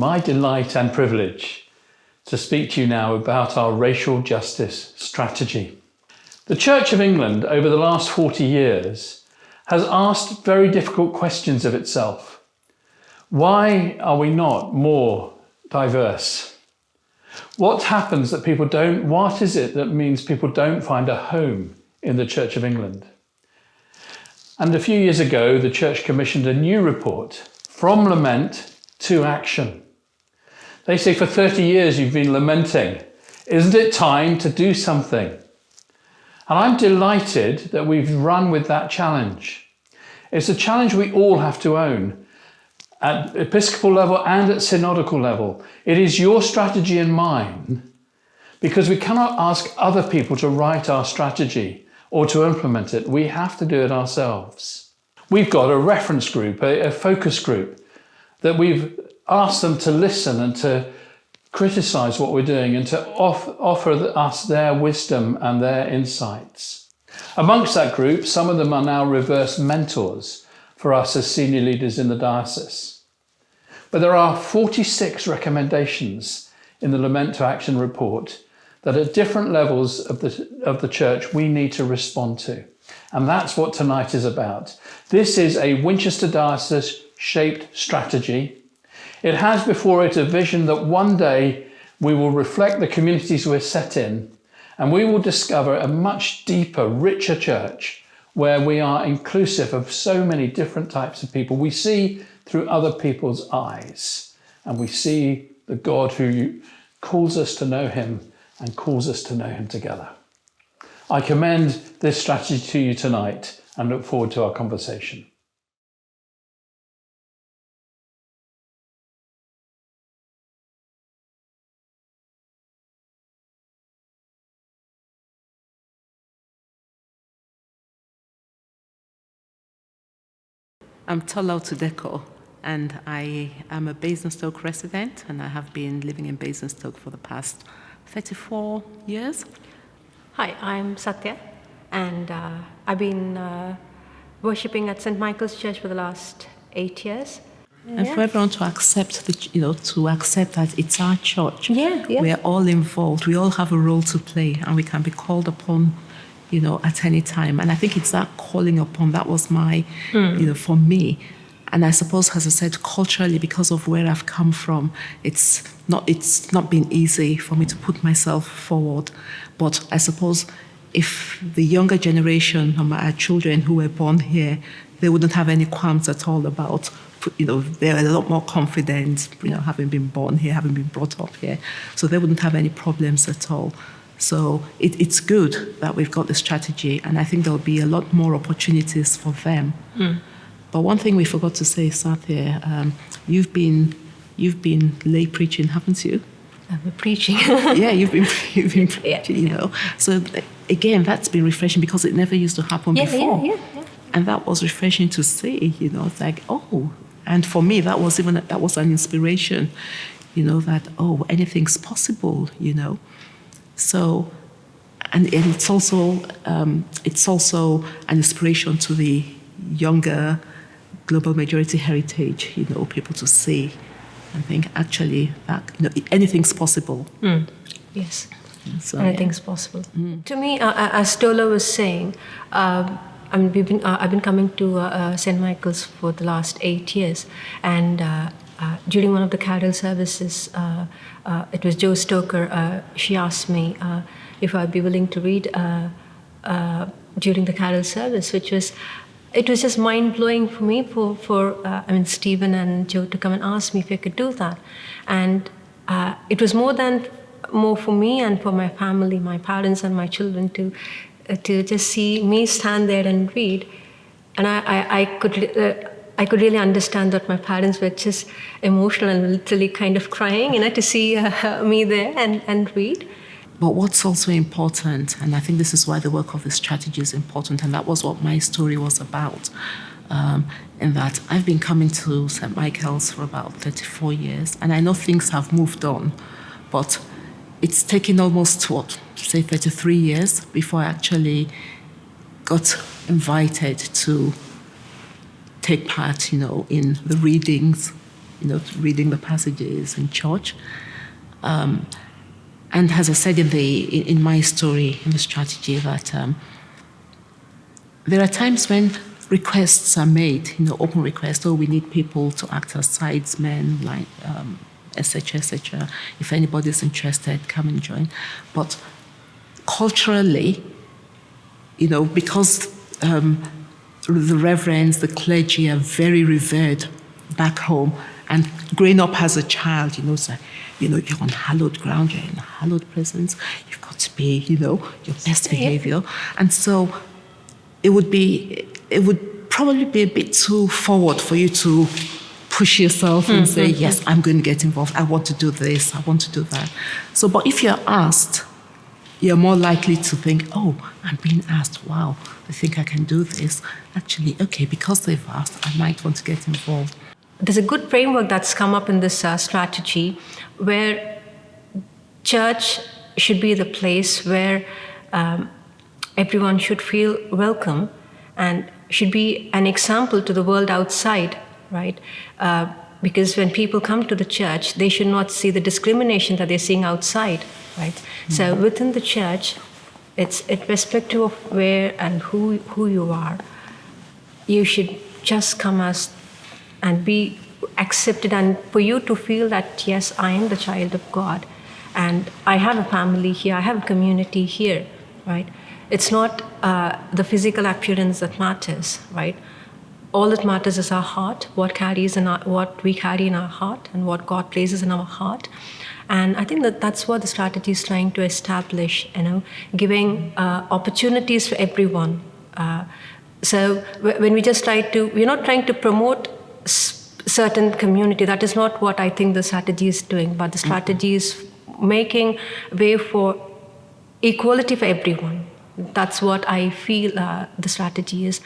my delight and privilege to speak to you now about our racial justice strategy. The Church of England over the last 40 years has asked very difficult questions of itself. Why are we not more diverse? What happens that what is it that means people don't find a home in the Church of England? And a few years ago, the Church commissioned a new report, From Lament to Action. They say for 30 years you've been lamenting. Isn't it time to do something? And I'm delighted that we've run with that challenge. It's a challenge we all have to own at episcopal level and at synodical level. It is your strategy and mine, because we cannot ask other people to write our strategy or to implement it. We have to do it ourselves. We've got a reference group, a focus group, that we've asked them to listen and to criticize what we're doing and to offer us their wisdom and their insights. Amongst that group, some of them are now reverse mentors for us as senior leaders in the diocese. But there are 46 recommendations in the Lament to Action report that at different levels of the church we need to respond to. And that's what tonight is about. This is a Winchester Diocese shaped strategy. It has before it a vision that one day we will reflect the communities we're set in, and we will discover a much deeper, richer church where we are inclusive of so many different types of people. We see through other people's eyes, and we see the God who calls us to know him and calls us to know him together. I commend this strategy to you tonight and look forward to our conversation. I'm Tola Otudeko, and I am a Basingstoke resident, and I have been living in Basingstoke for the past 34 years. Hi, I'm Sathya, and I've been worshipping at St. Michael's Church for the last 8 years. And for everyone to accept that it's our church. Yeah. We are all involved. We all have a role to play, and we can be called upon, at any time. And I think it's that calling upon that was my, for me. And I suppose, as I said, culturally, because of where I've come from, it's not been easy for me to put myself forward. But I suppose if the younger generation, our children who were born here, they wouldn't have any qualms at all about, they're a lot more confident, having been born here, having been brought up here. So they wouldn't have any problems at all. So it's good that we've got the strategy, and I think there'll be a lot more opportunities for them. But one thing we forgot to say, Sathya, you've been lay preaching, haven't you? I've been preaching. Yeah, you've been preaching, So again, that's been refreshing because it never used to happen before. Yeah. And that was refreshing to see, it's like, oh. And for me, that was an inspiration, that, anything's possible, So, and it's also an inspiration to the younger global majority heritage, people to see and think actually that anything's possible. Yes, so, anything's possible. To me, as Tola was saying, I've been coming to St. Michael's for the last 8 years, and during one of the carol services, it was Jo Stoker. She asked me if I'd be willing to read during the carol service, it was just mind-blowing for me for Stephen and Jo to come and ask me if I could do that. And it was more for me and for my family, my parents and my children to just see me stand there and read. And I could really understand that my parents were just emotional and literally kind of crying, to see me there and read. But what's also important, and I think this is why the work of the strategy is important, and that was what my story was about, in that I've been coming to St. Michael's for about 34 years, and I know things have moved on, but it's taken almost, 33 years before I actually got invited to take part, in the readings reading the passages in church. And as I said in my story, in the strategy, that there are times when requests are made, open requests. Oh, we need people to act as sidesmen, like etc., etc. If anybody's interested, come and join. But culturally, because the reverends, the clergy are very revered back home, and growing up as a child, you're on hallowed ground, you're in hallowed presence, you've got to be, your best behavior. And so it would probably be a bit too forward for you to push yourself and say, yes, I'm going to get involved. I want to do this. I want to do that. So, but if you're asked, you're more likely to think, oh, I'm being asked. Wow, I think I can do this. Actually, okay, because they've asked, I might want to get involved. There's a good framework that's come up in this strategy where church should be the place where everyone should feel welcome and should be an example to the world outside, right? Because when people come to the church, they should not see the discrimination that they're seeing outside, right? Mm-hmm. So within the church, it's irrespective of where and who you are, you should just come as and be accepted, and for you to feel that, yes, I am the child of God and I have a family here, I have a community here, right? It's not the physical appearance that matters, right? All that matters is our heart, what we carry in our heart and what God places in our heart. And I think that's what the strategy is trying to establish, giving opportunities for everyone. So when we're not trying to promote certain community. That is not what I think the strategy is doing, but the strategy is making way for equality for everyone. That's what I feel the strategy is.